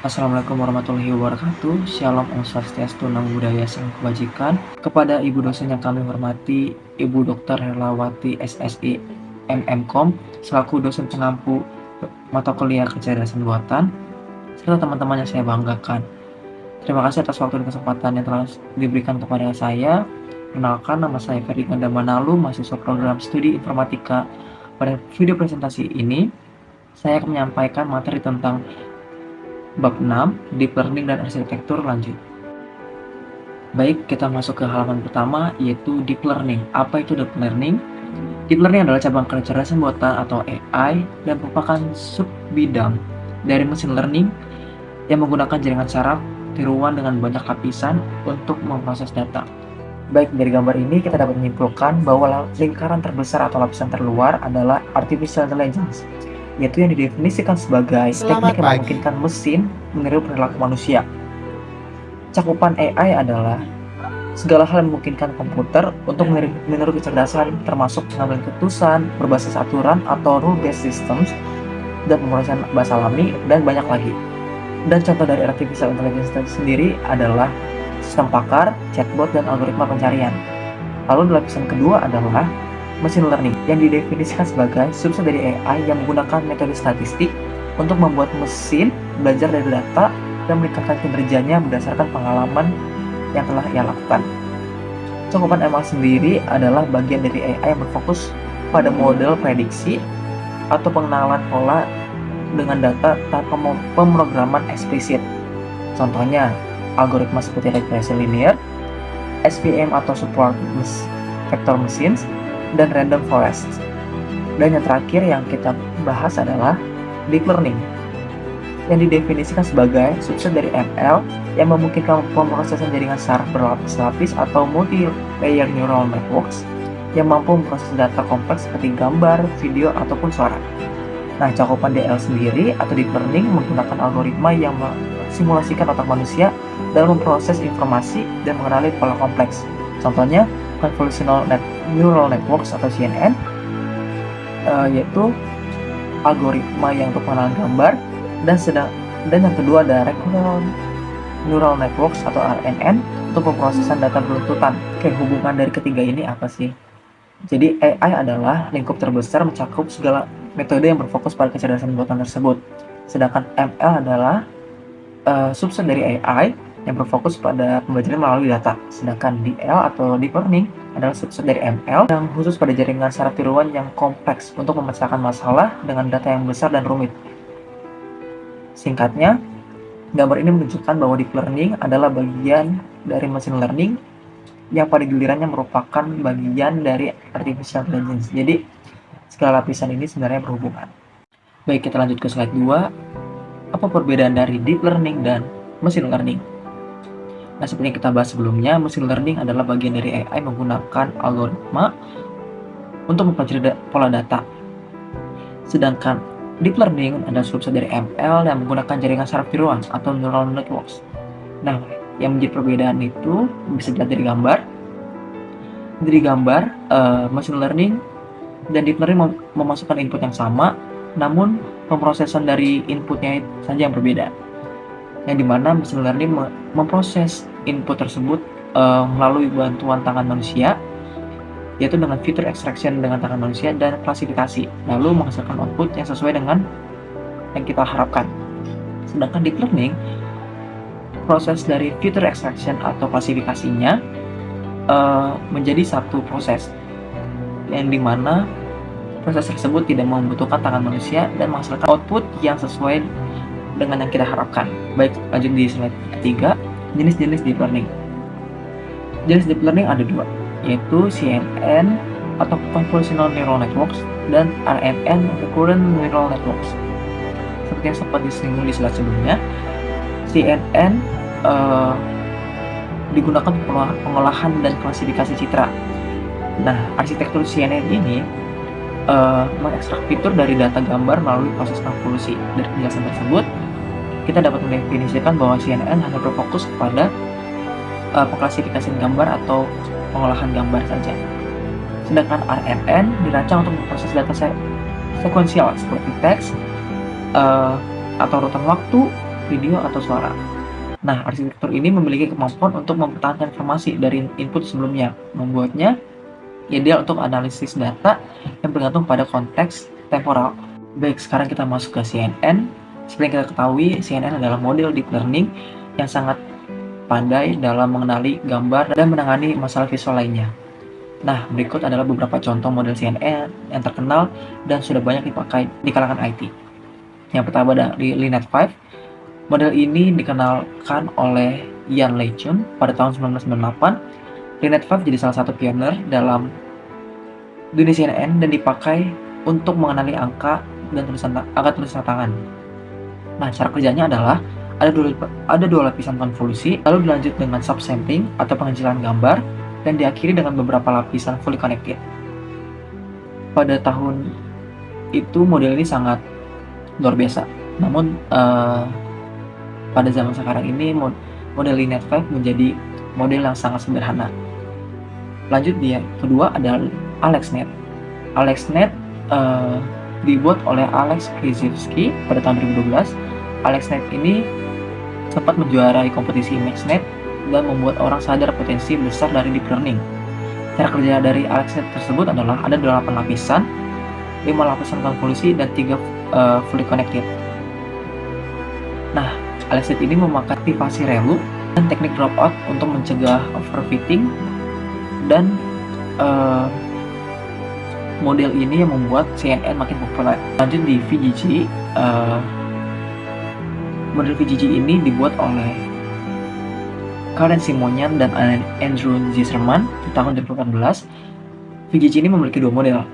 Assalamualaikum warahmatullahi wabarakatuh. Shalom Om Swastiastu, Namo Buddhaya, Salam Kebajikan. Kepada Ibu dosen yang kami hormati, Ibu Dr. Herlawati SSI MMkom, selaku dosen pengampu mata kuliah kecerdasan buatan, serta teman-teman yang saya banggakan. Terima kasih atas waktu dan kesempatan yang telah diberikan kepada saya. Perkenalkan, nama saya Ferdi Ganda Manalu, mahasiswa program studi informatika. Pada video presentasi ini, saya akan menyampaikan materi tentang Bab 6, Deep Learning dan Arsitektur Lanjut. Baik, kita masuk ke halaman pertama, yaitu Deep Learning. Apa itu Deep Learning? Deep Learning adalah cabang kecerdasan buatan atau AI dan merupakan subbidang dari Machine Learning yang menggunakan jaringan saraf tiruan dengan banyak lapisan untuk memproses data. Baik, dari gambar ini kita dapat menyimpulkan bahwa lingkaran terbesar atau lapisan terluar adalah Artificial Intelligence, yaitu yang didefinisikan sebagai teknik yang memungkinkan mesin meniru perilaku manusia. Cakupan AI adalah segala hal yang memungkinkan komputer untuk meniru kecerdasan, termasuk pengambilan keputusan berbasis aturan atau rule-based systems, dan pemrosesan bahasa alami, dan banyak lagi. Dan contoh dari Artificial Intelligence sendiri adalah sistem pakar, chatbot, dan algoritma pencarian. Lalu lapisan kedua adalah Machine Learning yang didefinisikan sebagai subset dari AI yang menggunakan metode statistik untuk membuat mesin belajar dari data dan meningkatkan kinerjanya berdasarkan pengalaman yang telah ia lakukan. Cakupan ML sendiri adalah bagian dari AI yang berfokus pada model prediksi atau pengenalan pola dengan data tanpa pemrograman eksplisit. Contohnya, algoritma seperti regresi linear, SVM atau support vector machines, dan random forest. Dan yang terakhir yang kita bahas adalah Deep Learning yang didefinisikan sebagai subset dari ML yang memungkinkan pemrosesan jaringan saraf berlapis-lapis atau multi-layer neural networks yang mampu memproses data kompleks seperti gambar, video, ataupun suara. Nah, cakupan DL sendiri atau Deep Learning menggunakan algoritma yang simulasikan otak manusia dalam memproses informasi dan mengenali pola kompleks. Contohnya, Convolutional Neural Networks atau CNN, yaitu algoritma yang untuk pengenalan gambar, dan yang kedua ada Recurrent Neural Networks atau RNN untuk pemrosesan data beruntutan. Oke, hubungan dari ketiga ini apa sih? Jadi AI adalah lingkup terbesar mencakup segala metode yang berfokus pada kecerdasan buatan tersebut. Sedangkan ML adalah subset dari AI yang berfokus pada pembelajaran melalui data. Sedangkan DL atau Deep Learning adalah subset dari ML yang khusus pada jaringan saraf tiruan yang kompleks untuk memecahkan masalah dengan data yang besar dan rumit. Singkatnya, gambar ini menunjukkan bahwa Deep Learning adalah bagian dari Machine Learning yang pada gilirannya merupakan bagian dari Artificial Intelligence. Jadi, segala lapisan ini sebenarnya berhubungan. Baik, kita lanjut ke slide 2. Apa perbedaan dari Deep Learning dan Machine Learning? Nah, seperti yang kita bahas sebelumnya, Machine Learning adalah bagian dari AI menggunakan algoritma untuk mempelajari pola data. Sedangkan Deep Learning adalah subset dari ML yang menggunakan jaringan saraf tiruan atau neural networks. Nah, yang menjadi perbedaan itu bisa dilihat dari gambar. Dari gambar, Machine Learning dan Deep Learning memasukkan input yang sama, namun pemrosesan dari inputnya saja yang berbeda. Yang dimana Machine Learning memproses input tersebut melalui bantuan tangan manusia, yaitu dengan feature extraction dengan tangan manusia dan klasifikasi, lalu menghasilkan output yang sesuai dengan yang kita harapkan. Sedangkan Deep Learning, proses dari feature extraction atau klasifikasinya menjadi satu proses, yang dimana proses tersebut tidak membutuhkan tangan manusia dan menghasilkan output yang sesuai dengan yang kita harapkan. Baik, lanjut di slide ketiga, jenis-jenis Deep Learning. Jenis Deep Learning ada dua, yaitu CNN atau Convolutional Neural Networks dan RNN Recurrent Neural Networks. Seperti yang sempat disinggung di slide sebelumnya, CNN digunakan pengolahan dan klasifikasi citra. Nah, arsitektur CNN ini mengekstrak fitur dari data gambar melalui proses konvolusi. Dari penjelasan tersebut, kita dapat mendefinisikan bahwa CNN hanya berfokus kepada pengklasifikasian gambar atau pengolahan gambar saja. Sedangkan RNN dirancang untuk memproses data sekuensial seperti teks atau urutan waktu, video, atau suara. Nah, arsitektur ini memiliki kemampuan untuk mempertahankan informasi dari input sebelumnya, membuatnya ideal untuk analisis data yang bergantung pada konteks temporal. Baik, sekarang kita masuk ke CNN. Seperti yang kita ketahui, CNN adalah model deep learning yang sangat pandai dalam mengenali gambar dan menangani masalah visual lainnya. Nah, berikut adalah beberapa contoh model CNN yang terkenal dan sudah banyak dipakai di kalangan IT. Yang pertama dari Linet 5. Model ini dikenalkan oleh Ian LeCun pada tahun 1998. Linet 5 jadi salah satu pioner dalam dunia CNN dan dipakai untuk mengenali angka dan tulisan tangan. Nah, cara kerjanya adalah ada dua lapisan konvolusi, lalu dilanjut dengan subsampling atau pengecilan gambar, dan diakhiri dengan beberapa lapisan fully connected. Pada tahun itu model ini sangat luar biasa. Namun pada zaman sekarang ini model Linet 5 menjadi model yang sangat sederhana. Lanjut, dia kedua adalah AlexNet. AlexNet dibuat oleh Alex Krizhevsky pada tahun 2012. AlexNet ini sempat menjuarai kompetisi ImageNet dan membuat orang sadar potensi besar dari deep learning. Cara kerja dari AlexNet tersebut adalah ada 8 lapisan, 5 lapisan konvolusi, dan 3 fully connected. Nah, AlexNet ini memakai aktivasi ReLU dan teknik dropout untuk mencegah overfitting, dan model ini yang membuat CNN makin populer. Lanjut di VGG. Model VGG ini dibuat oleh Karen Simonian dan Andrew Zisserman di tahun 2014. VGG ini memiliki dua model.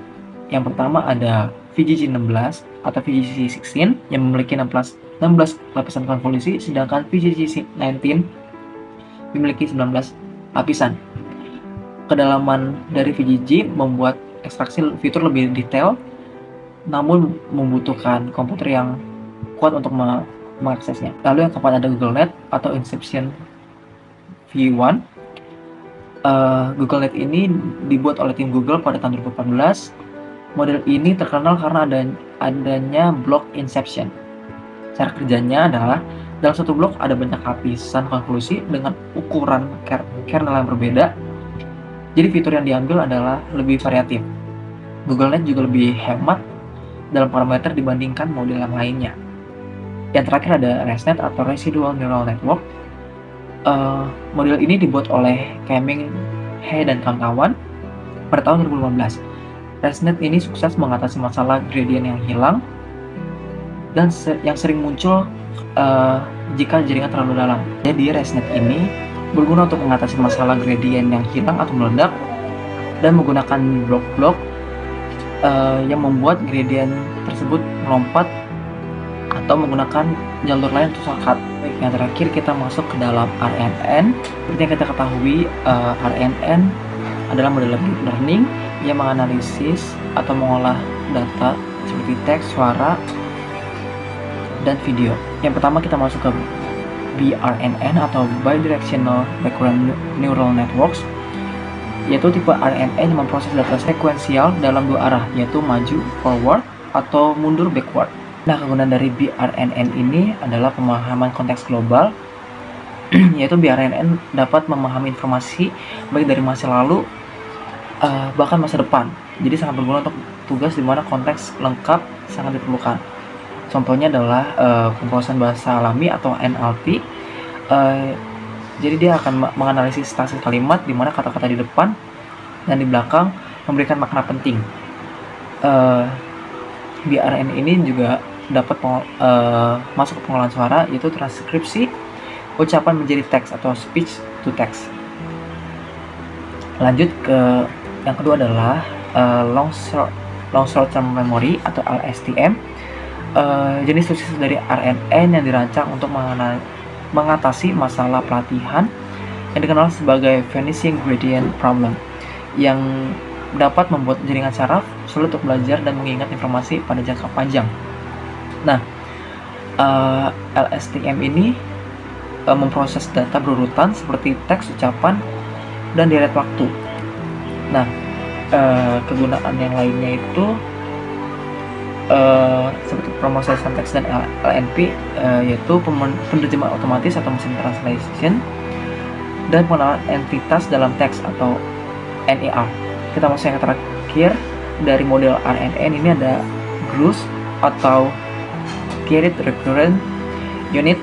Yang pertama ada VGG 16 atau VGG 16 yang memiliki 16 lapisan konvolusi, sedangkan VGG 19 memiliki 19 lapisan. Kedalaman dari VGG membuat ekstraksi fitur lebih detail, namun membutuhkan komputer yang kuat untuk mengaksesnya. Lalu yang keempat ada GoogleNet atau Inception V1. GoogleNet ini dibuat oleh tim Google pada tahun 2014. Model ini terkenal karena adanya block inception. Cara kerjanya adalah dalam satu blok ada banyak lapisan konvolusi dengan ukuran kernel yang berbeda. Jadi fitur yang diambil adalah lebih variatif. GoogleNet juga lebih hemat dalam parameter dibandingkan model yang lainnya. Yang terakhir ada ResNet atau Residual Neural Network. Model ini dibuat oleh Keming, He, dan kawan-kawan pada tahun 2015. ResNet ini sukses mengatasi masalah gradient yang hilang dan yang sering muncul jika jaringan terlalu dalam. Jadi ResNet ini berguna untuk mengatasi masalah gradient yang hilang atau meledak dan menggunakan blok-blok yang membuat gradient tersebut melompat atau menggunakan jalur lain untuk shortcut. Yang terakhir kita masuk ke dalam RNN. Seperti yang kita ketahui, RNN adalah model deep learning yang menganalisis atau mengolah data seperti teks, suara, dan video. Yang pertama kita masuk ke BRNN atau Bidirectional Recurrent Neural Networks, yaitu tipe RNN yang memproses data sekuensial dalam dua arah, yaitu maju forward atau mundur backward. Nah, kegunaan dari BRNN ini adalah pemahaman konteks global, yaitu BRNN dapat memahami informasi baik dari masa lalu bahkan masa depan. Jadi sangat berguna untuk tugas di mana konteks lengkap sangat diperlukan. Contohnya adalah pemrosesan bahasa alami atau NLP. Jadi dia akan menganalisis struktur kalimat di mana kata-kata di depan dan di belakang memberikan makna penting. BRN ini juga dapat masuk ke pengolahan suara, yaitu transkripsi ucapan menjadi teks atau speech to text. Lanjut ke yang kedua adalah long short term memory atau LSTM. Jenis sukses dari RNN yang dirancang untuk mengatasi masalah pelatihan yang dikenal sebagai vanishing gradient problem, yang dapat membuat jaringan saraf sulit untuk belajar dan mengingat informasi pada jangka panjang. Nah, LSTM ini memproses data berurutan seperti teks, ucapan, dan deret waktu. Nah, kegunaan yang lainnya itu seperti promosation teks dan LNP, yaitu penerjemah otomatis atau machine translation, dan pengenalan entitas dalam teks atau NER. Kita masuk yang terakhir dari model RNN. Ini ada GRUS atau Create Recurrent Unit.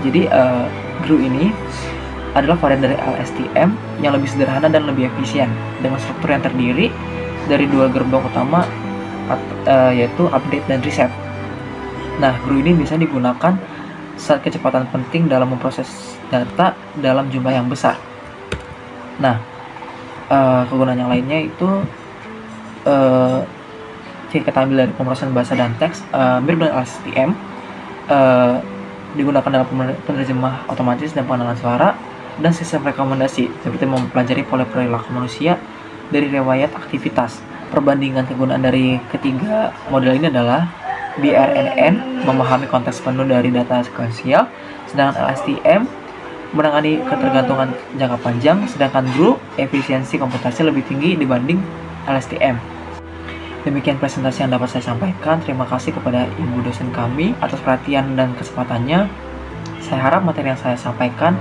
Jadi GRU ini adalah varian dari LSTM yang lebih sederhana dan lebih efisien dengan struktur yang terdiri dari dua gerbong utama, yaitu update dan reset. Nah, GRU ini bisa digunakan saat kecepatan penting dalam memproses data dalam jumlah yang besar. Nah, kegunaan yang lainnya itu jika kita ambil dari pemrosesan bahasa dan teks, mirip dengan LSTM, digunakan dalam penerjemah otomatis dan pengenalan suara dan sistem rekomendasi, seperti mempelajari pola perilaku manusia dari riwayat aktivitas. Perbandingan kegunaan dari ketiga model ini adalah BRNN memahami konteks penuh dari data sekuensial, sedangkan LSTM menangani ketergantungan jangka panjang, sedangkan GRU efisiensi komputasi lebih tinggi dibanding LSTM. Demikian presentasi yang dapat saya sampaikan. Terima kasih kepada ibu dosen kami atas perhatian dan kesempatannya. Saya harap materi yang saya sampaikan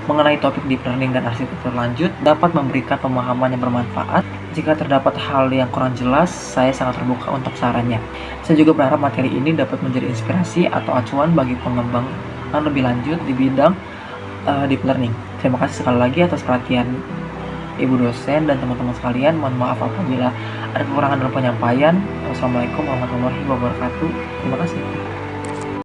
mengenai topik deep learning dan arsitektur lanjut dapat memberikan pemahaman yang bermanfaat. Jika terdapat hal yang kurang jelas, saya sangat terbuka untuk sarannya. Saya juga berharap materi ini dapat menjadi inspirasi atau acuan bagi pengembangan lebih lanjut di bidang deep learning. Terima kasih sekali lagi atas perhatian ibu dosen dan teman-teman sekalian. Mohon maaf apabila ada kekurangan dalam penyampaian. Wassalamualaikum warahmatullahi wabarakatuh. Terima kasih.